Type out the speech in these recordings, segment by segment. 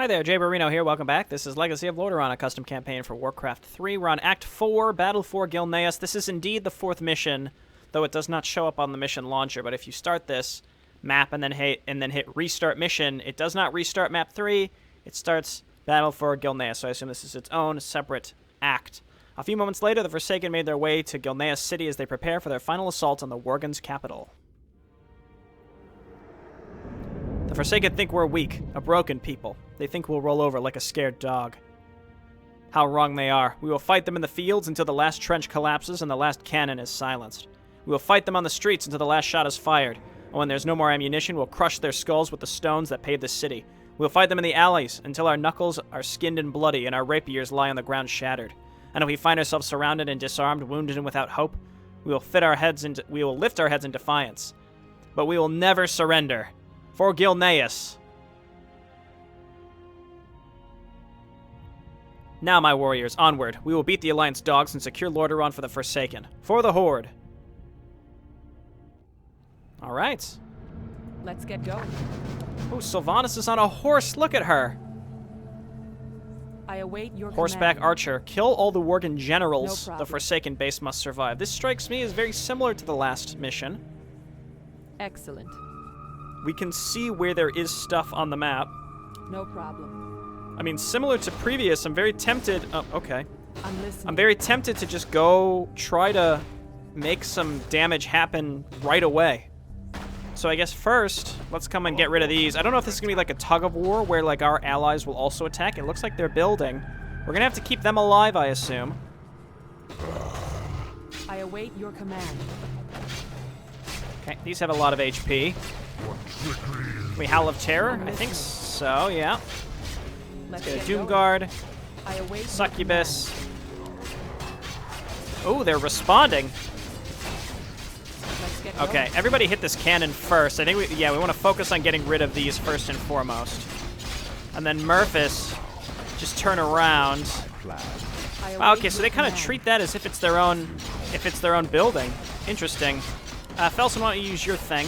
Hi there, JayborinoPlays here. Welcome back. This is Legacy of Lordaeron, a custom campaign for Warcraft 3. We're on Act 4, Battle for Gilneas. This is indeed the 4th mission, though it does not show up on the mission launcher. But if you start this map and then hit Restart Mission, it does not restart Map 3. It starts Battle for Gilneas, so I assume this is its own separate act. A few moments later, the Forsaken made their way to Gilneas City as they prepare for their final assault on the Worgen's capital. The Forsaken think we're weak, a broken people. They think we'll roll over like a scared dog. How wrong they are. We will fight them in the fields until the last trench collapses and the last cannon is silenced. We will fight them on the streets until the last shot is fired. And when there's no more ammunition, we'll crush their skulls with the stones that paved the city. We'll fight them in the alleys until our knuckles are skinned and bloody and our rapiers lie on the ground shattered. And if we find ourselves surrounded and disarmed, wounded and without hope, we will lift our heads in defiance. But we will never surrender. For Gilneas. Now, my warriors, onward. We will beat the Alliance dogs and secure Lordaeron for the Forsaken. For the Horde. All right. Let's get going. Oh, Sylvanas is on a horse. Look at her. I await your Horseback command. archer. Kill all the Worgen generals. No The Forsaken base must survive. This strikes me as very similar to the last mission. Excellent. We can see where there is stuff on the map. No problem. I mean, similar to previous, I'm very tempted... Oh, okay. I'm listening. I'm very tempted to just go try to make some damage happen right away. So I guess first, let's come and get rid of these. I don't know if this is going to be like a tug of war where like our allies will also attack. It looks like they're building. We're going to have to keep them alive, I assume. I await your command. Okay, these have a lot of HP. Can we Howl of Terror? I think so, yeah. Let's Get a get Doom going. Guard. I await Succubus. Oh, they're responding. Let's get Okay, going. everybody hit this cannon first. I think we want to focus on getting rid of these first and foremost. And then Murphys just turn around. I Wow, await okay, so your they kind of command. treat that as if it's their own building. Interesting. Felson, why don't you use your thing?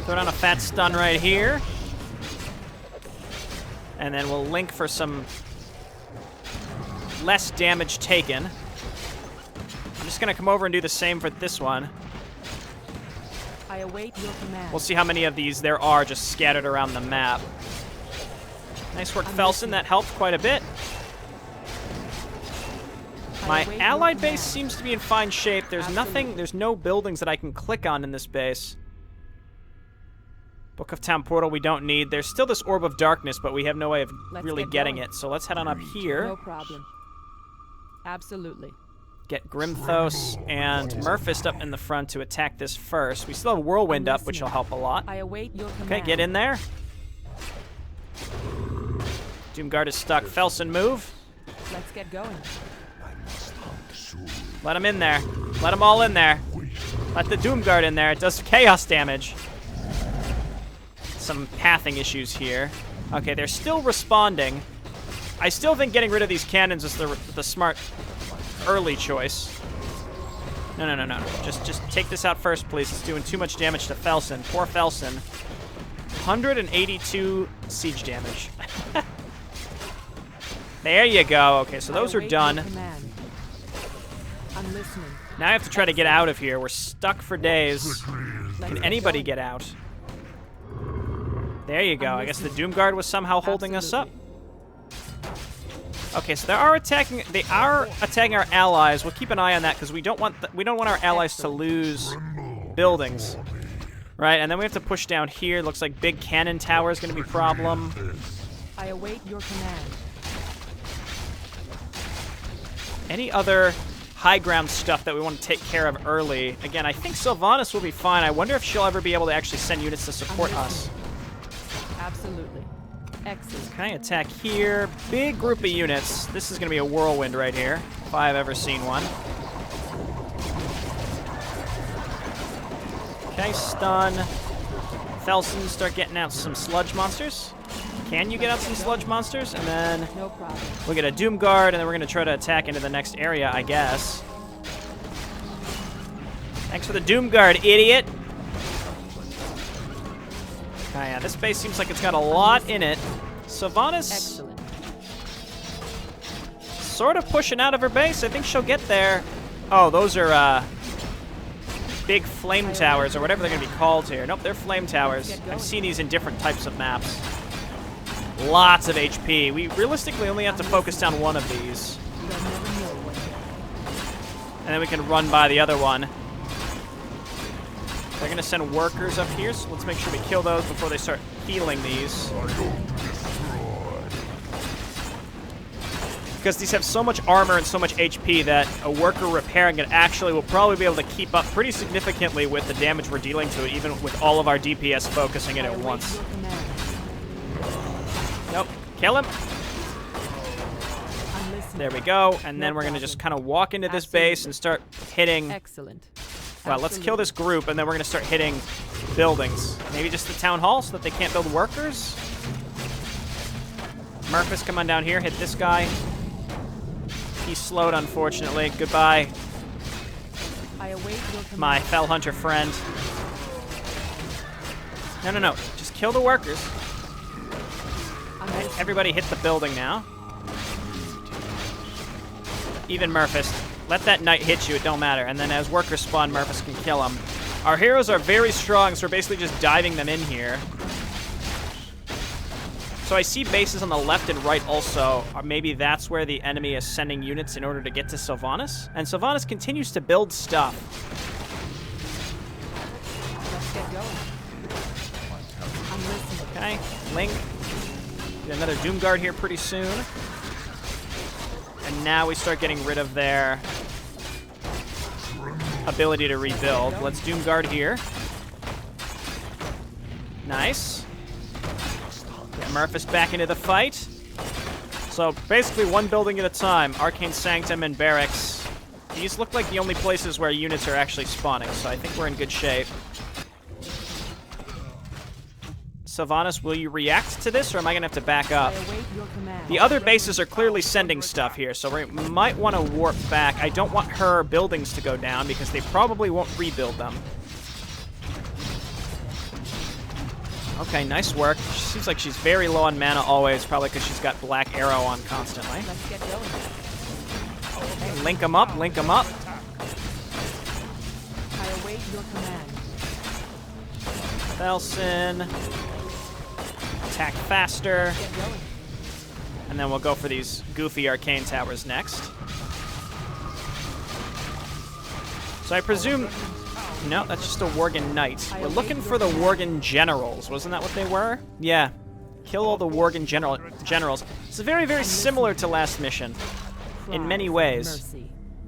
Throw down a fat stun right here. And then we'll link for some less damage taken. I'm just going to come over and do the same for this one. I await your command. We'll see how many of these there are just scattered around the map. Nice work, Felson. That helped quite a bit. My await allied your base command. seems to be in fine shape. There's Absolutely. there's no buildings that I can click on in this base. Book of Town Portal we don't need. There's still this Orb of Darkness, but we have no way of Let's really get getting going. it. So let's head on up here. No problem. Absolutely. Get Grimthos and Murphist up in the front to attack this first. We still have Whirlwind I'm up, which will listening. help a lot. I await your command. Okay, get in there. Doomguard is stuck. Felson, move. Let's get going. Let him in there. Let them all in there. Let the Doomguard in there. It does chaos damage. Some pathing issues here. Okay, they're still responding. I still think getting rid of these cannons is the smart early choice. No. Just take this out first, please. It's doing too much damage to Felson. Poor Felson. 182 siege damage. There you go. Okay, so those I are await done. your command. I'm listening. Now I have to try to get out of here. We're stuck for days. Let's Can anybody going. get out? There you go. I guess the Doomguard was somehow holding us up. Okay, so they are attacking our allies. We'll keep an eye on that because we don't want our allies to lose buildings. Right? And then we have to push down here. Looks like big cannon tower is going to be a problem. I await your command. Any other high ground stuff that we want to take care of early? Again, I think Sylvanas will be fine. I wonder if she'll ever be able to actually send units to support us. Absolutely. Excellent. Okay, attack here. Big group of units. This is going to be a whirlwind right here, if I've ever seen one. Okay, stun. Felson, start getting out some sludge monsters. Can you get out some sludge monsters? And then No problem. we'll get a Doom Guard, and then we're going to try to attack into the next area, I guess. Thanks for the Doom Guard, idiot. Oh, yeah, this base seems like it's got a lot in it. Sylvanas Excellent. sort of pushing out of her base. I think she'll get there. Oh, those are big flame towers, or whatever they're going to be called here. Nope, they're flame towers. I've seen these in different types of maps. Lots of HP. We realistically only have to focus down one of these. And then we can run by the other one. They're going to send workers up here, so let's make sure we kill those before they start healing these. Because these have so much armor and so much HP that a worker repairing it actually will probably be able to keep up pretty significantly with the damage we're dealing to it, even with all of our DPS focusing it at once. Nope. Kill him. There we go. And then we're going to just kind of walk into this base and start hitting... Excellent. Well, let's kill this group, and then we're going to start hitting buildings. Maybe just the town hall so that they can't build workers? Murphys, come on down here. Hit this guy. He's slowed, unfortunately. Goodbye, I await your command. my fell hunter friend. No. Just kill the workers. Everybody hit the building now. Even Murphys. Let that knight hit you, it don't matter. And then as workers spawn, Murphys can kill them. Our heroes are very strong, so we're basically just diving them in here. So I see bases on the left and right also. Or maybe that's where the enemy is sending units in order to get to Sylvanas. And Sylvanas continues to build stuff. Let's get going. I'm listening. Okay, Link. Get another Doomguard here pretty soon. And now we start getting rid of their ability to rebuild. Let's Doomguard here. Nice. Get Murphys back into the fight. So basically one building at a time. Arcane Sanctum and Barracks. These look like the only places where units are actually spawning, so I think we're in good shape. Sylvanas, will you react to this, or am I going to have to back up? The other bases are clearly sending stuff here, so we might want to warp back. I don't want her buildings to go down, because they probably won't rebuild them. Okay, nice work. She seems like she's very low on mana always, probably because she's got Black Arrow on constantly. Let's get going. Okay, link them up, link them up. I await your command. Felson. Attack faster. Get going. And then we'll go for these goofy arcane towers next. So I presume... No, that's just a Worgen Knight. We're looking for the Worgen Generals. Wasn't that what they were? Yeah. Kill all the Worgen Generals. It's very, very similar to last mission in many ways,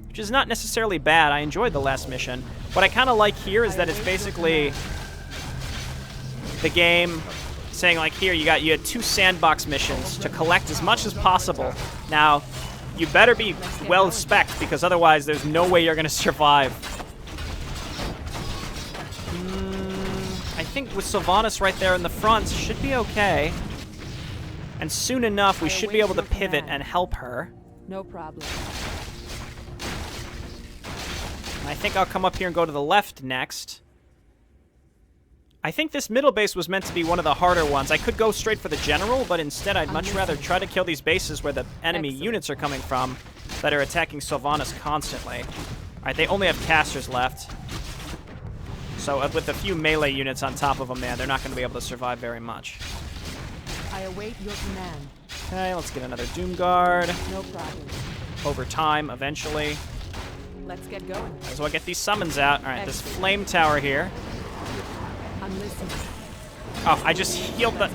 which is not necessarily bad. I enjoyed the last mission. What I kind of like here is that it's basically the game saying, like, here, you had 2 sandbox missions to collect as much as possible. Now, you better be well-spec'd, because otherwise there's no way you're going to survive. I think with Sylvanas right there in the front, should be okay. And soon enough, we should be able to pivot and help her. No problem. And I think I'll come up here and go to the left next. I think this middle base was meant to be one of the harder ones. I could go straight for the general, but instead I'd much rather try to kill these bases where the enemy units are coming from that are attacking Sylvanas constantly. Alright, they only have casters left. So with a few melee units on top of them there, they're not going to be able to survive very much. I await your command. Okay, let's get another Doomguard. No problem. Over time, eventually. Let's get going. Might as well get these summons out. Alright, this flame tower here. I'm listening. Oh, I just healed the...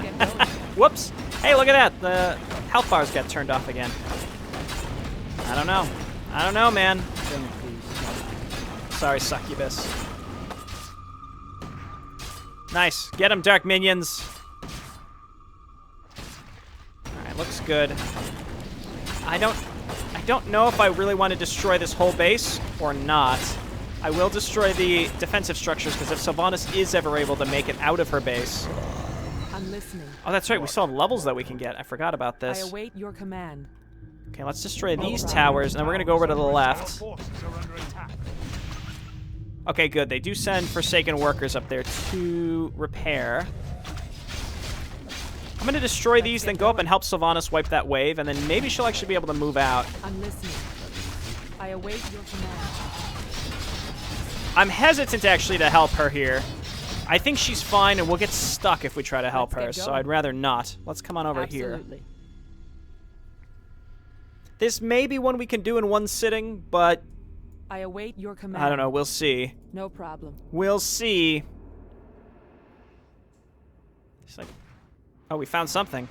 Whoops! Hey, look at that! The health bars got turned off again. I don't know. I don't know, man. Sorry, Succubus. Nice. Get him, Dark Minions. Alright, looks good. I don't know if I really want to destroy this whole base or not. I will destroy the defensive structures, because if Sylvanas is ever able to make it out of her base... I'm listening. Oh, that's right. We still have levels that we can get. I forgot about I this. await your command. Okay, let's destroy these towers, and then we're going to go over to the left. Okay, good. They do send Forsaken workers up there to repair. I'm going to destroy these, then go up and help Sylvanas wipe that wave, and then maybe she'll actually be able to move out. I'm listening. I await your command. I'm hesitant actually to help her here. I think she's fine, and we'll get stuck if we try to help her, so I'd rather not. Let's come on over here. Absolutely. This may be one we can do in one sitting, but I await your command. I don't know. We'll see. No problem. We'll see. It's like, oh, we found something.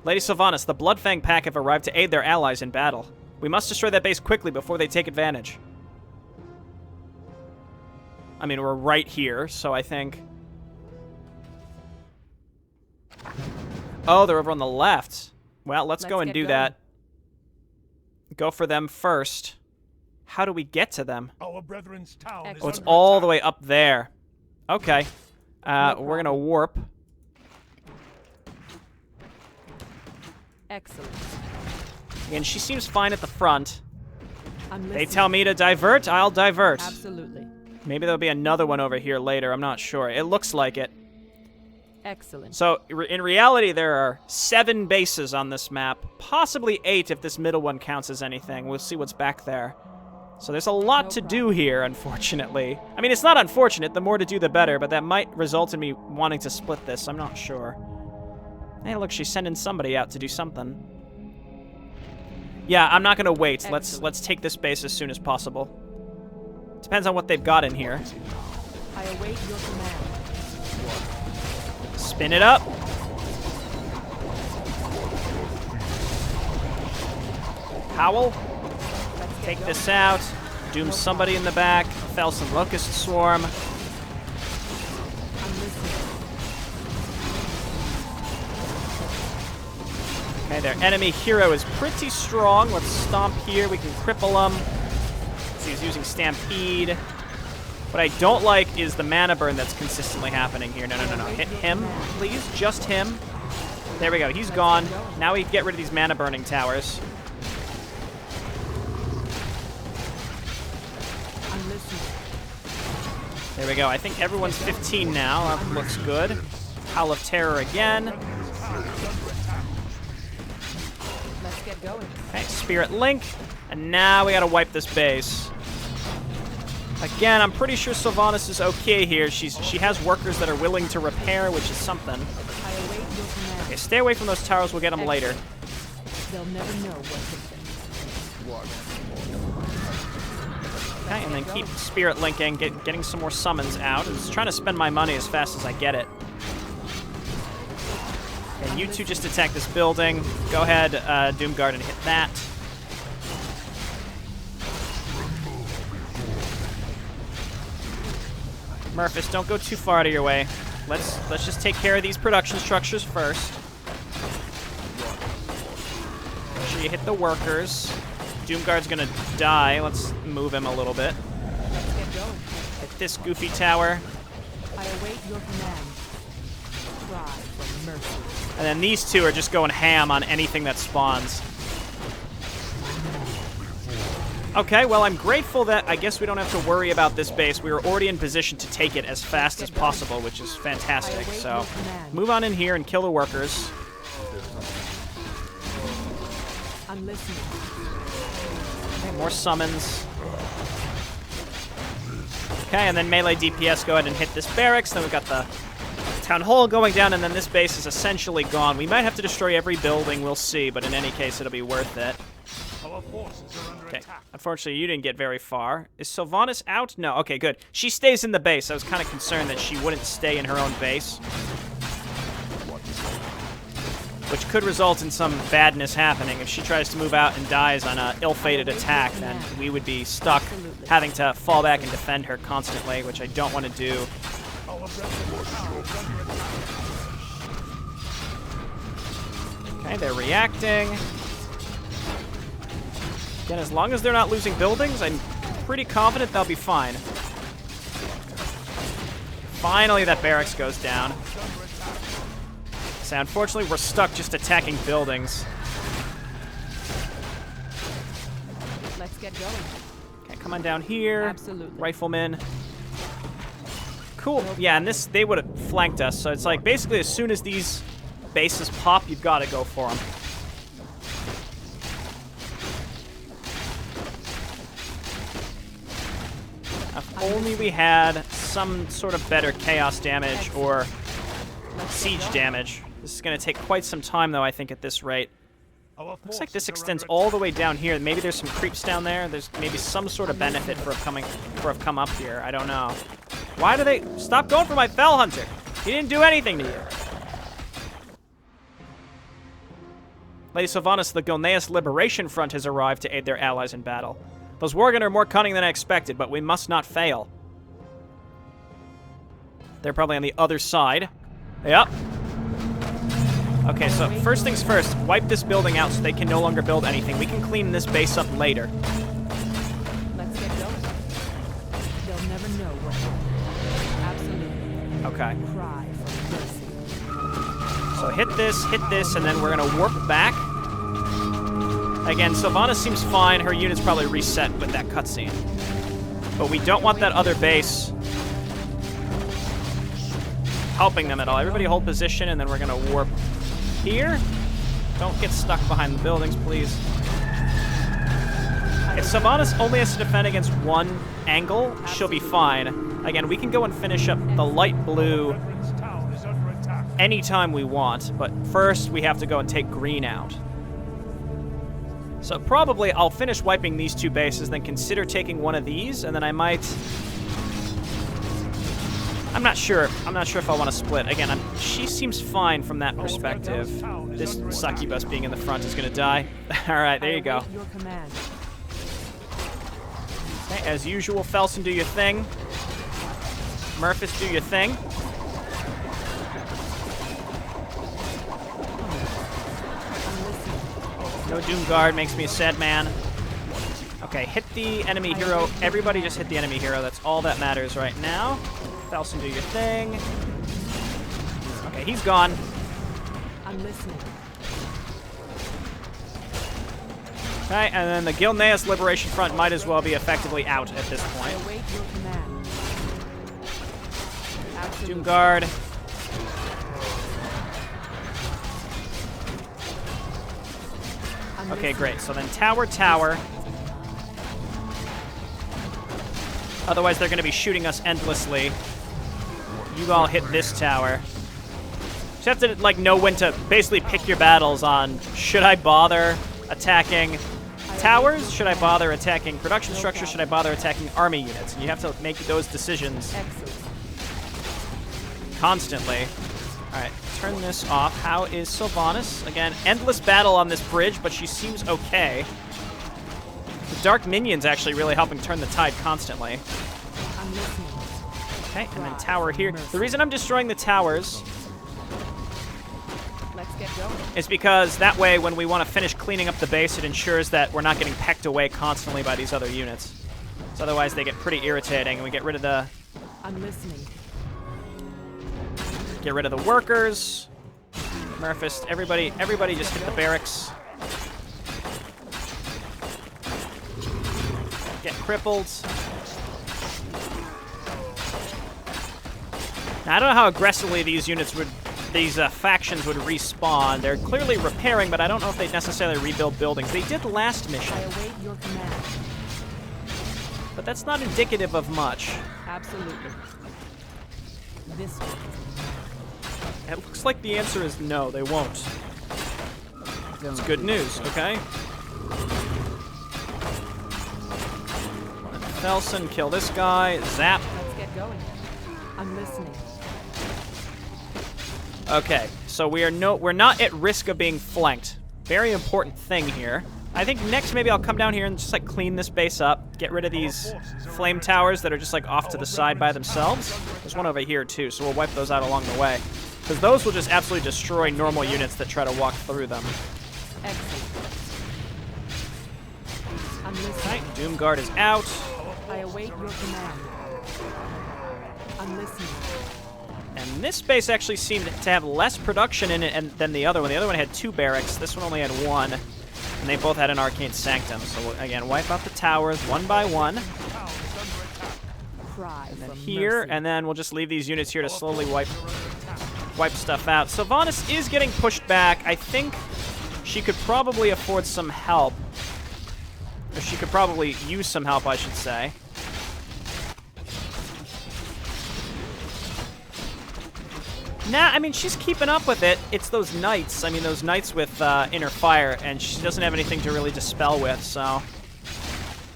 Lady Sylvanas, the Bloodfang pack have arrived to aid their allies in battle. We must destroy that base quickly before they take advantage. I mean, we're right here, so I think... Oh, they're over on the left. Well, let's go and do that. Go for them first. How do we get to them? Our brethren's town is Oh, it's under all attack. the way up there. Okay. We're gonna warp. Excellent. And she seems fine at the front. I'm They listening. tell me to divert, I'll divert. Absolutely. Maybe there'll be another one over here later, I'm not sure. It looks like it. Excellent. So, in reality, there are 7 bases on this map. Possibly 8 if this middle one counts as anything. We'll see what's back there. So there's a lot to do here, unfortunately. I mean, it's not unfortunate. The more to do, the better. But that might result in me wanting to split this. I'm not sure. Hey, look, she's sending somebody out to do something. Yeah, I'm not going to wait. Let's take this base as soon as possible. Depends on what they've got in here. I await your command. Spin it up. Howl. Take this out. Doom somebody in the back. Fell some Locust Swarm. I'm listening. Okay, their enemy hero is pretty strong. Let's stomp here. We can cripple him. So he's using Stampede. What I don't like is the mana burn that's consistently happening here. No. Hit him, please. Just him. There we go. He's gone. Now we get rid of these mana burning towers. I'm listening. There we go. I think everyone's 15 now. That looks good. Howl of Terror again. Let's get going. Okay, Spirit Link. And now we gotta wipe this base. Again, I'm pretty sure Sylvanas is okay here. She has workers that are willing to repair, which is something. I await your command. Okay, stay away from those towers. We'll get them later. They'll never know what hit them. Okay, and then keep Spirit Linking, getting some more summons out. I'm just trying to spend my money as fast as I get it. Okay, you two just attack this building. Go ahead, Doomguard, and hit that. Murphys, don't go too far out of your way. Let's just take care of these production structures first. Make sure you hit the workers. Doomguard's gonna die. Let's move him a little bit. Let's get going. Hit this goofy tower. I await your command. Cry for mercy. And then these two are just going ham on anything that spawns. Okay, well, I'm grateful that I guess we don't have to worry about this base. We were already in position to take it as fast as possible, which is fantastic. So, move on in here and kill the workers. I'm listening. Okay, more summons. Okay, and then melee DPS, go ahead and hit this barracks. Then we've got the town hall going down, and then this base is essentially gone. We might have to destroy every building, we'll see, but in any case, it'll be worth it. Our forces are under Okay, attack. unfortunately, you didn't get very far. Is Sylvanas out? No, okay, good. She stays in the base. I was kind of concerned that she wouldn't stay in her own base, which could result in some badness happening. If she tries to move out and dies on an ill-fated attack, then we would be stuck having to fall back and defend her constantly, which I don't want to do. Our brethren's town is under attack. Okay, they're reacting. Again, as long as they're not losing buildings, I'm pretty confident they'll be fine. Finally, that barracks goes down. So unfortunately, we're stuck just attacking buildings. Let's get going. Okay, come on down here. Absolutely. Riflemen. Cool. Yeah, and they would have flanked us. So it's like basically as soon as these bases pop, you've got to go for them. If only we had some sort of better chaos damage or siege damage. This is going to take quite some time, though, I think, at this rate. Looks like this extends all the way down here. Maybe there's some creeps down there. There's maybe some sort of benefit for I've come up here. I don't know. Why do they... Stop going for my Fell Hunter! He didn't do anything to you. Lady Sylvanas, the Gilneas Liberation Front has arrived to aid their allies in battle. Those Worgen are more cunning than I expected, but we must not fail. They're probably on the other side. Yep. Okay, so first things first, wipe this building out so they can no longer build anything. We can clean this base up later. Let's get going. They'll never know what happened. Absolutely. Okay. Cry for mercy. So hit this, and then we're gonna warp back. Again, Sylvanas seems fine. Her unit's probably reset with that cutscene. But we don't want that other base helping them at all. Everybody hold position, and then we're gonna warp here. Don't get stuck behind the buildings, please. If Sylvanas only has to defend against one angle, she'll be fine. Again, we can go and finish up the light blue anytime we want, but first we have to go and take green out. So probably I'll finish wiping these two bases, then consider taking one of these, and then I might... I'm not sure. I'm not sure if I want to split. Again, she seems fine from that perspective. This succubus being in the front is going to die. All right, there you go. Okay, as usual, Felson, do your thing. Murphys, do your thing. No Doom Guard makes me a sad man. Okay, hit the enemy hero. Everybody just hit the enemy hero. That's all that matters right now. Felson, do your thing. Okay, he's gone. I'm listening. Okay, and then the Gilneas Liberation Front might as well be effectively out at this I point. await your command. Absolutely. Doom Guard. Okay, great. So then tower. Otherwise, they're going to be shooting us endlessly. You all hit this tower. You have to, like, know when to basically pick your battles on, should I bother attacking towers? Should I bother attacking production structures? Should I bother attacking army units? And you have to make those decisions constantly. All right, turn this off. How is Sylvanas? Again, endless battle on this bridge, but she seems okay. The dark minions actually really helping turn the tide constantly. I'm listening. Okay, and then tower here. The reason I'm destroying the towers Let's get going. is because that way when we want to finish cleaning up the base, it ensures that we're not getting pecked away constantly by these other units. So otherwise they get pretty irritating, and we get rid of the... I'm listening. Get rid of the workers. Murphist, everybody just hit the barracks. Get crippled. Now, I don't know how aggressively these factions would respawn. They're clearly repairing, but I don't know if they'd necessarily rebuild buildings. They did last mission, I await your command. but that's not indicative of much. Absolutely. This one. It looks like the answer is no, they won't. It's good news, okay? Felson, kill this guy. Zap. Let's get going. I'm listening. Okay, so we're not at risk of being flanked. Very important thing here. I think next maybe I'll come down here and just like clean this base up, get rid of these flame towers that are just like off to the side by themselves. There's one over here too, so we'll wipe those out along the way. Because those will just absolutely destroy normal units that try to walk through them. Excellent. I'm listening. Alright, Doom Guard is out. I await your command. I'm listening. And this base actually seemed to have less production in it than the other one. The other one had 2 barracks. This one only had 1. And they both had an Arcane Sanctum. So again, wipe out the towers one by one. Cry And then for here, mercy. and then we'll just leave these units here to slowly wipe wipe stuff out. Sylvanas is getting pushed back. I think she could probably afford some help. Or she could probably use some help, I should say. Nah, I mean, she's keeping up with it. It's those knights. I mean, those knights with inner fire, and she doesn't have anything to really dispel with, so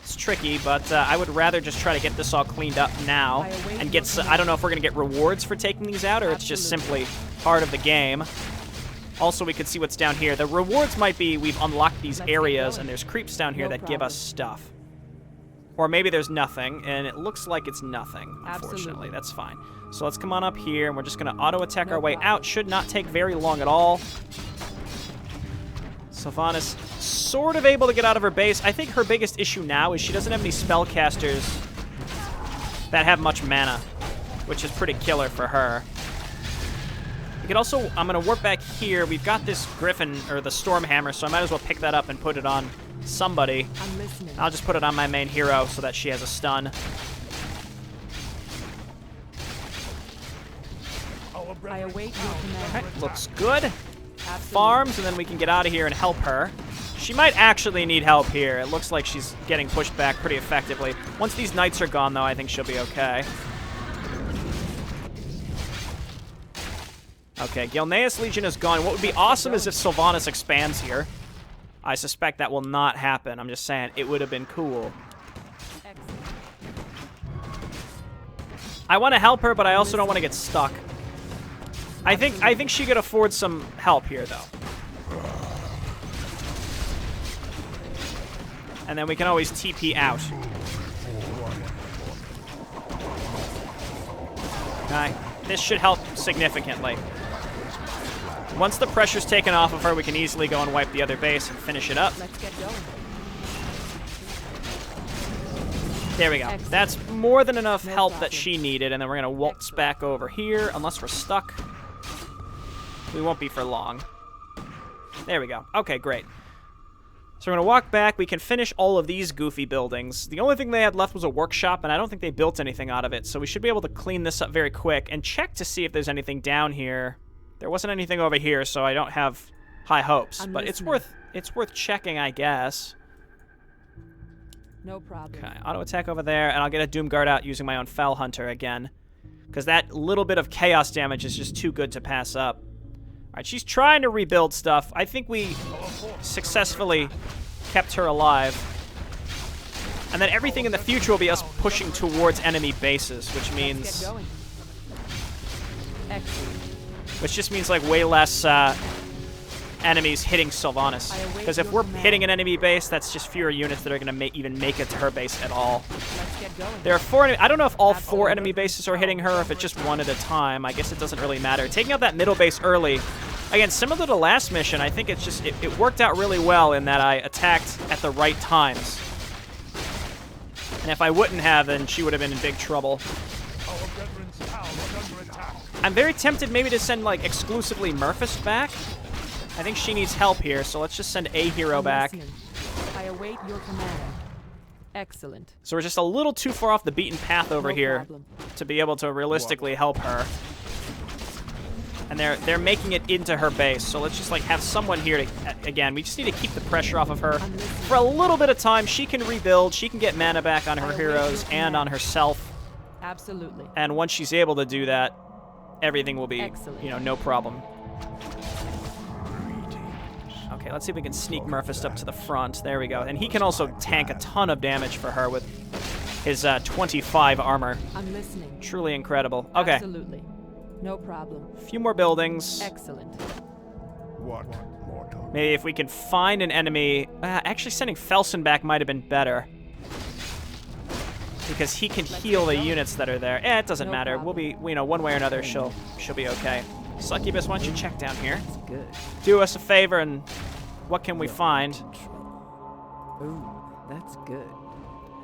it's tricky, but I would rather just try to get this all cleaned up now and get I don't know if we're going to get rewards for taking these out, or it's just simply part of the game. Also, we could see what's down here. The rewards might be we've unlocked these areas, and there's creeps down here that give us stuff. Or maybe there's nothing, and it looks like it's nothing, unfortunately. That's fine. So let's come on up here, and we're just going to auto-attack our way out. Should not take very long at all. Sylvanas sort of able to get out of her base. I think her biggest issue now is she doesn't have any spellcasters that have much mana, which is pretty killer for her. We could also, I'm going to warp back here. We've got this Griffin, or the Stormhammer, so I might as well pick that up and put it on somebody. I'm listening. I'll just put it on my main hero so that she has a stun. I await your command. Okay, looks good. Farms, and then we can get out of here and help her. She might actually need help here. It looks like she's getting pushed back pretty effectively. Once these knights are gone, though, I think she'll be okay. Okay, Gilneas Legion is gone. What would be awesome is if Sylvanas expands here. I suspect that will not happen. I'm just saying, it would have been cool. I want to help her, but I also don't want to get stuck. I think she could afford some help here, though. And then we can always TP out. Okay, this should help significantly. Once the pressure's taken off of her, we can easily go and wipe the other base and finish it up. Let's get going. There we go. Excellent. That's more than enough No help problem. that she needed, and then we're going to waltz back over here, unless we're stuck. We won't be for long. There we go. Okay, great. So we're going to walk back. We can finish all of these goofy buildings. The only thing they had left was a workshop, and I don't think they built anything out of it, so we should be able to clean this up very quick and check to see if there's anything down here. There wasn't anything over here, so I don't have high hopes, but it's worth checking, I guess. No problem. Okay, auto attack over there, and I'll get a Doom Guard out using my own Fell Hunter again, because that little bit of chaos damage is just too good to pass up. All right, she's trying to rebuild stuff. I think we successfully kept her alive. And then everything in the future will be us pushing towards enemy bases, which means... Let's get going. Excellent. Which just means, like, way less enemies hitting Sylvanas. Because if we're hitting an enemy base, that's just fewer units that are going to even make it to her base at all. Let's get going. There are 4 I don't know if all 4 enemy bases are hitting her, or if it's just one at a time. I guess it doesn't really matter. Taking out that middle base early, again, similar to the last mission, I think it's just, it worked out really well in that I attacked at the right times. And if I wouldn't have, then she would have been in big trouble. Our brethren's town is under attack. I'm very tempted maybe to send, like, exclusively Murphys back. I think she needs help here, so let's just send a hero I'm back. listening. I await your command. Excellent. So we're just a little too far off the beaten path over No here problem. to be able to realistically help her. And they're making it into her base, so let's just, like, have someone here to... Again, we just need to keep the pressure off of her. For a little bit of time, she can rebuild, she can get mana back on her heroes and on herself. Absolutely. And once she's able to do that, everything will be, Excellent. you know, no problem. Okay, let's see if we can sneak Murphys up to the front. There we go. And he can also tank a ton of damage for her with his 25 armor. I'm listening. Truly incredible. Okay, Absolutely. No problem. a few more buildings. Excellent. What mortal? Maybe if we can find an enemy... actually, sending Felson back might have been better. Because he can heal the units that are there. It doesn't No matter. problem. We'll be, you know, one way or another, she'll be okay. Succubus, why don't you check down here? That's good. Do us a favor, and what can we find? Ooh, that's good.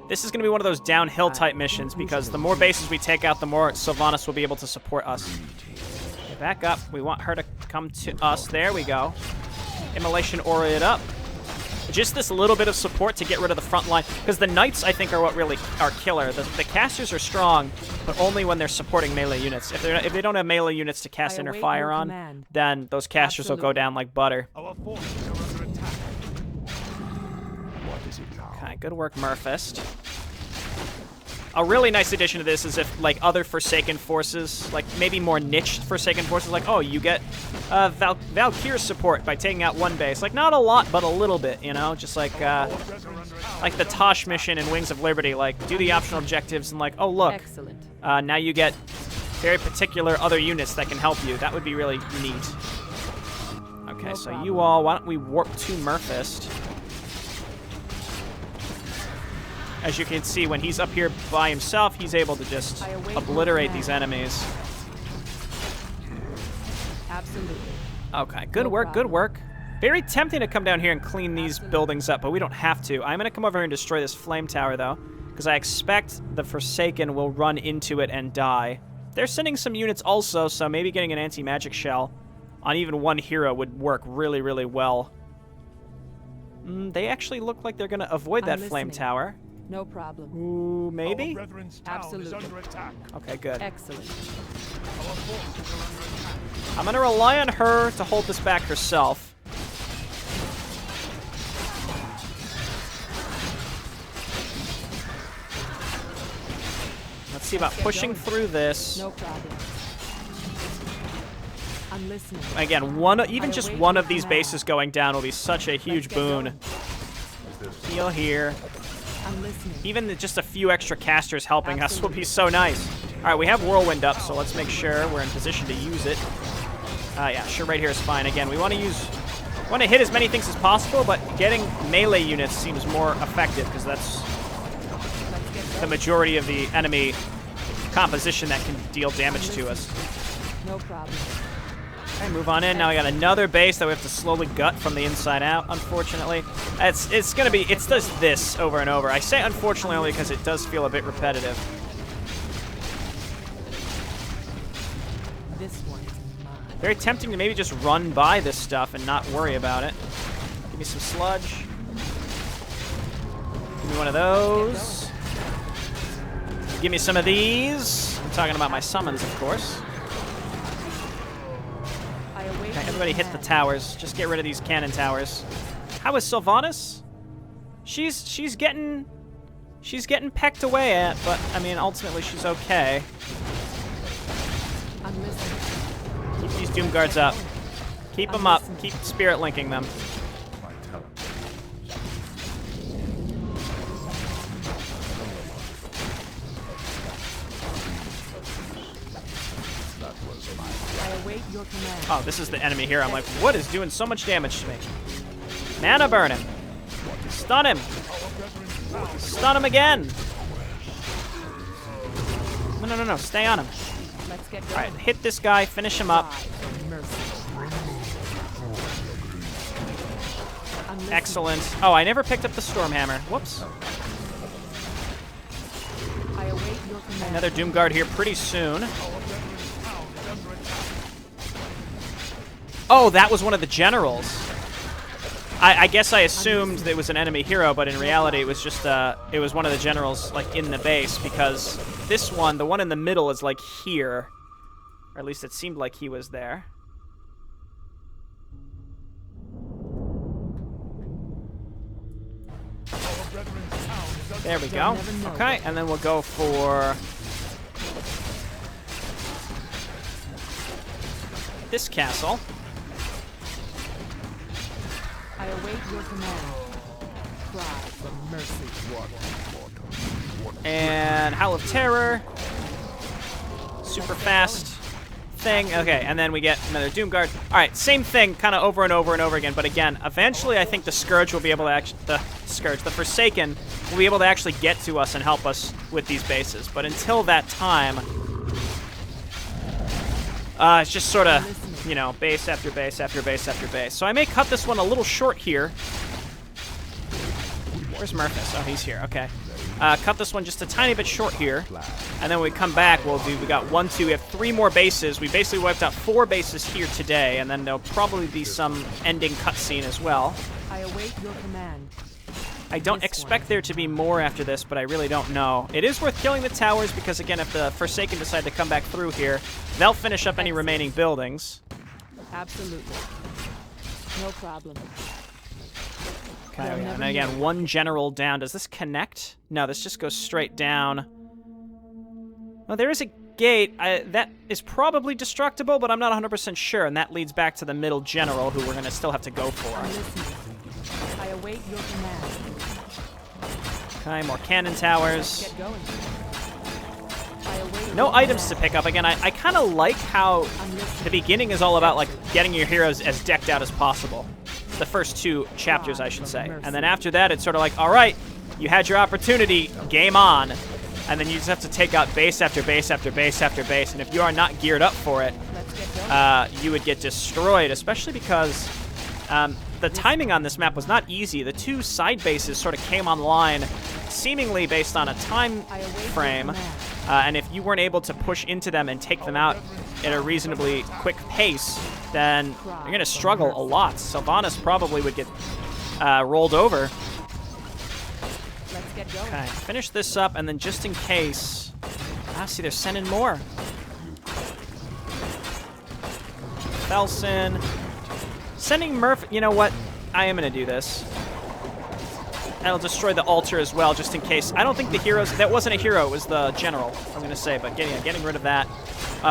This is going to be one of those downhill type missions, because the more bases we take out, the more Sylvanas will be able to support us. Okay, back up. We want her to come to us. There we go. Immolation aura it up. Just this little bit of support to get rid of the front line, because the knights, I think, are what really are killer. The casters are strong, but only when they're supporting melee units. If they don't have melee units to cast inner fire on, then those casters will go down like butter. Our forces are under attack. What is it now? Okay, good work, Murphist. A really nice addition to this is if, like, other Forsaken forces, like, maybe more niche Forsaken forces, like, oh, you get Valkyr support by taking out one base. Like, not a lot, but a little bit, you know? Just like the Tosh mission in Wings of Liberty. Like, do the optional objectives and, like, oh, look. Excellent. Now you get very particular other units that can help you. That would be really neat. Okay, No so problem. you all, why don't we warp to Murphist? As you can see, when he's up here by himself, he's able to just obliterate these enemies. Absolutely. Okay, good No work, good problem. work. Very tempting to come down here and clean these buildings up, but we don't have to. I'm going to come over here and destroy this flame tower, though, because I expect the Forsaken will run into it and die. They're sending some units also, so maybe getting an anti-magic shell on even one hero would work really, really well. They actually look like they're going to avoid that I'm flame listening. tower. No problem. Ooh, Our maybe? brethren's town is Absolutely. under attack. Okay, good. Excellent. Our forces are under attack. I'm going to rely on her to hold this back herself. Let's see about get pushing going. through this. No problem. I'm listening. Again, even just await one your of these command. bases going down will be such a huge get boon. going. Heal here. I'm listening. Even just a few extra casters helping us will be so nice. All right, we have Whirlwind up, so let's make sure we're in position to use it. Yeah, sure, right here is fine. Again, we want to hit as many things as possible, but getting melee units seems more effective because that's Let's get the going. majority of the enemy composition that can deal damage to us. No problem. Okay, move on in. Now we got another base that we have to slowly gut from the inside out, unfortunately. It's gonna be, it does this over and over. I say unfortunately only because it does feel a bit repetitive. This one is mine. Very tempting to maybe just run by this stuff and not worry about it. Give me some sludge. Give me one of those. Give me some of these. I'm talking about my summons, of course. I await Okay, your everybody hit the command. towers. Just get rid of these cannon towers. How is Sylvanas? She's getting pecked away at, but I mean ultimately she's okay. I'm listening. Keep these Doom Guards up. Keep them up. Keep spirit linking them. My talent. I await your command. Oh, this is the enemy here. I'm like, what is doing so much damage to me? Mana burn him. Stun him. Stun him again. No. Stay on him. Let's get All going. right, hit this guy. Finish him up. Cry for mercy. I'm listening. Excellent. Oh, I never picked up the Stormhammer. Whoops. I await your command. Another Doom Guard here pretty soon. Oh, that was one of the generals. I guess I assumed that it was an enemy hero, but in reality it was just it was one of the generals like in the base, because this one, the one in the middle, is like here. Or at least it seemed like he was there. There we go. Okay, and then we'll go for this castle. I await your command. Cry for mercy. And Howl of Terror. Super fast thing. Okay, and then we get another Doom Guard. All right, same thing, kind of over and over and over again. But again, eventually I think the Scourge will be able to the Forsaken will be able to actually get to us and help us with these bases. But until that time, it's just sort of, you know, base after base after base after base. So I may cut this one a little short here. Where's Murphist? Oh, he's here. Okay. cut this one just a tiny bit short here. And then when we come back, we got 1, 2, we have 3 more bases. We basically wiped out 4 bases here today, and then there'll probably be some ending cutscene as well. I await your command. I don't expect there to be more after this, but I really don't know. It is worth killing the towers because, again, if the Forsaken decide to come back through here, they'll finish up any remaining buildings. Absolutely. No problem. Okay, and again, 1 general down. Does this connect? No, this just goes straight down. Well, there is a gate. That is probably destructible, but I'm not 100% sure, and that leads back to the middle general, who we're going to still have to go for. I'm listening. I await your command. Okay, more cannon towers. Get going. I await No your items to command. pick up. Again, I kind of like how I'm listening. the beginning is all about, like, getting your heroes as decked out as possible. The first 2 chapters, I should say. And then after that, it's sort of like, all right, you had your opportunity, game on. And then you just have to take out base after base after base after base. And if you are not geared up for it, Let's get going. you would get destroyed, especially because the timing on this map was not easy. The 2 side bases sort of came online seemingly based on a time frame. And if you weren't able to push into them and take them out at a reasonably quick pace, then you're going to struggle a lot. Sylvanas probably would get rolled over. Let's get going. Okay, finish this up, and then just in case... see, they're sending more. Felson. Sending Murph... You know what? I am going to do this. That'll destroy the altar as well, just in case. I don't think the heroes... That wasn't a hero, it was the general, I'm going to say. But getting rid of that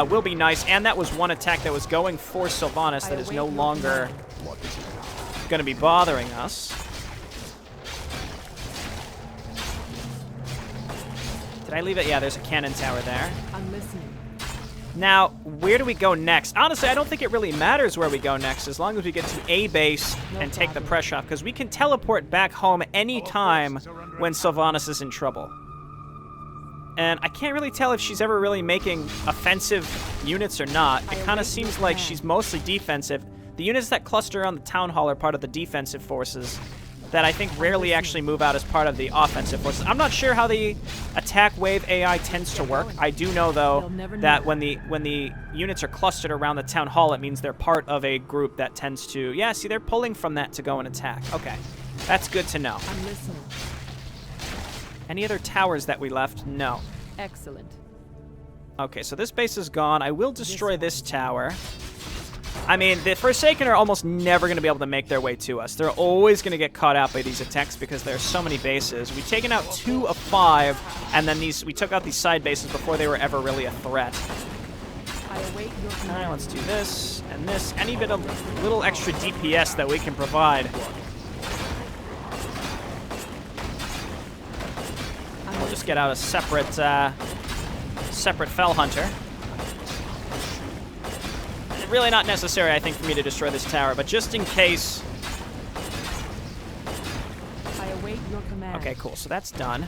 will be nice. And that was 1 attack that was going for Sylvanas that is no longer going to be bothering us. Did I leave it? Yeah, there's a cannon tower there. I'm listening. Now, where do we go next? Honestly, I don't think it really matters where we go next, as long as we get to a base and take the pressure off, because we can teleport back home any time when Sylvanas is in trouble. And I can't really tell if she's ever really making offensive units or not. It kind of seems like she's mostly defensive. The units that cluster around the town hall are part of the defensive forces that I think rarely actually move out as part of the offensive forces. I'm not sure how the attack wave AI tends to work. I do know, though, that when the units are clustered around the town hall, it means they're part of a group that tends to... Yeah, see, they're pulling from that to go and attack. Okay, that's good to know. I'm listening. Any other towers that we left? No. Excellent. Okay, so this base is gone. I will destroy this tower. I mean, the Forsaken are almost never going to be able to make their way to us. They're always going to get caught out by these attacks because there are so many bases. We've taken out 2 of 5, and then we took out these side bases before they were ever really a threat. I await your All command. right, let's do this and this. Any bit of little extra DPS that we can provide. We'll just get out a separate Fell Hunter. Really not necessary, I think, for me to destroy this tower, but just in case. I await your command. Okay, cool. So that's done.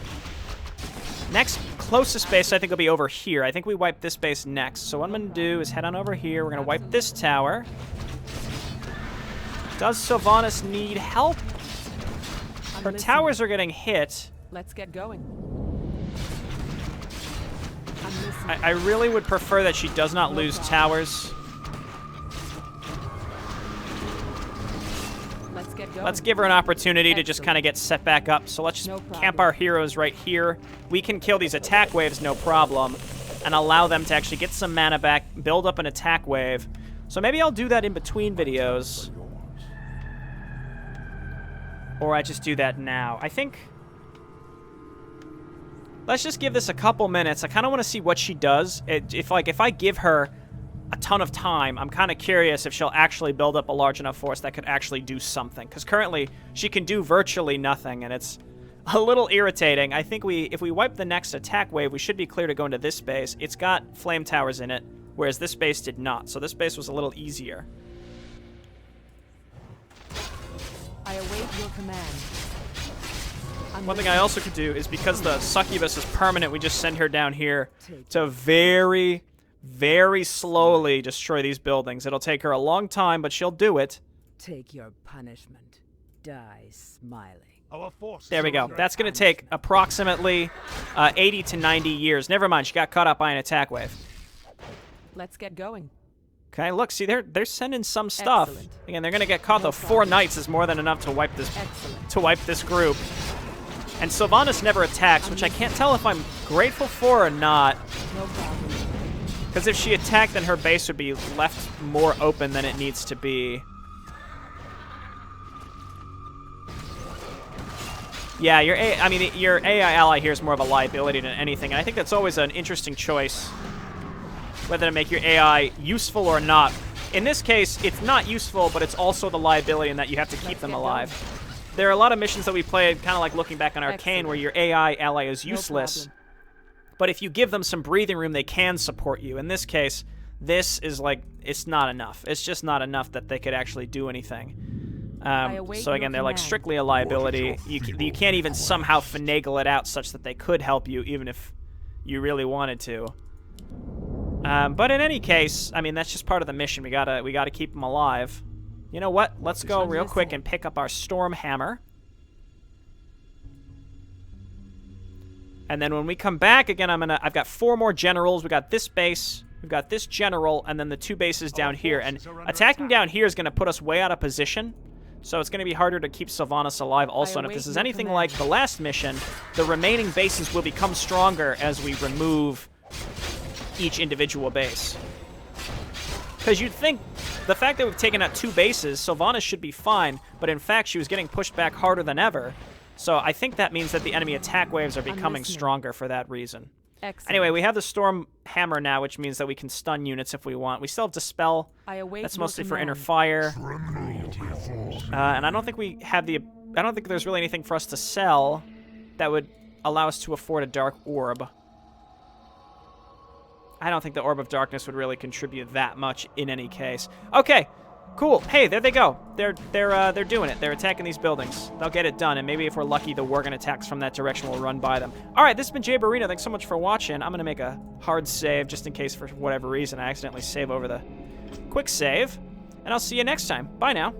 Next closest base, I think, will be over here. I think we wipe this base next. So what I'm going to do is head on over here. We're going to wipe this tower. Does Sylvanas need help? Her towers are getting hit. Let's get going. I'm listening. I really would prefer that she does not lose towers. Let's get going. Let's give her an opportunity to just kind of get set back up. So let's No just problem. camp our heroes right here. We can kill these attack waves, no problem, and allow them to actually get some mana back, build up an attack wave. So maybe I'll do that in between videos. Or I just do that now. I think... Let's just give this a couple minutes. I kind of want to see what she does. If I give her a ton of time, I'm kind of curious if she'll actually build up a large enough force that could actually do something. Because currently, she can do virtually nothing, and it's a little irritating. I think if we wipe the next attack wave, we should be clear to go into this base. It's got flame towers in it, whereas this base did not. So this base was a little easier. I await your command. One thing I also could do is, because the succubus is permanent, we just send her down here to very, very slowly destroy these buildings. It'll take her a long time, but she'll do it. Take your punishment. die smiling. Our forces There we are go. under That's going to attack. take approximately 80 to 90 years. Never mind, she got caught up by an attack wave. Let's get going. Okay, look, see, they're sending some stuff. Excellent. Again, they're going to get caught, though. 4 knights is more than enough to wipe this Excellent. group. And Sylvanas never attacks, which I can't tell if I'm grateful for or not. No problem. Because if she attacked, then her base would be left more open than it needs to be. Yeah, your AI ally here is more of a liability than anything, and I think that's always an interesting choice, whether to make your AI useful or not. In this case, it's not useful, but it's also the liability in that you have to keep them alive. There are a lot of missions that we played, kind of like looking back on Arcane, where your AI ally is useless, but if you give them some breathing room, they can support you. In this case, this is like, it's not enough. It's just not enough that they could actually do anything. So again, they're like strictly a liability. You can't even somehow finagle it out such that they could help you, even if you really wanted to. But in any case, I mean, that's just part of the mission. We gotta keep them alive. You know what? Let's go real quick and pick up our Storm Hammer. And then when we come back again, I've got 4 more generals. We got this base. We've got this general, and then the 2 bases down here. And attacking down here is going to put us way out of position. So it's going to be harder to keep Sylvanas alive also. And if this is anything like the last mission, the remaining bases will become stronger as we remove each individual base. Because you'd think the fact that we've taken out 2 bases, Sylvanas should be fine, but in fact she was getting pushed back harder than ever. So I think that means that the enemy attack waves are becoming stronger for that reason. Excellent. Anyway, we have the Storm Hammer now, which means that we can stun units if we want. We still have Dispel. That's mostly for inner fire. And I don't think we have the... I don't think there's really anything for us to sell that would allow us to afford a Dark Orb. I don't think the Orb of Darkness would really contribute that much in any case. Okay, cool. Hey, there they go. They're doing it. They're attacking these buildings. They'll get it done, and maybe if we're lucky, the Worgen attacks from that direction will run by them. All right, this has been Jayborino. Thanks so much for watching. I'm going to make a hard save just in case for whatever reason I accidentally save over the quick save, and I'll see you next time. Bye now.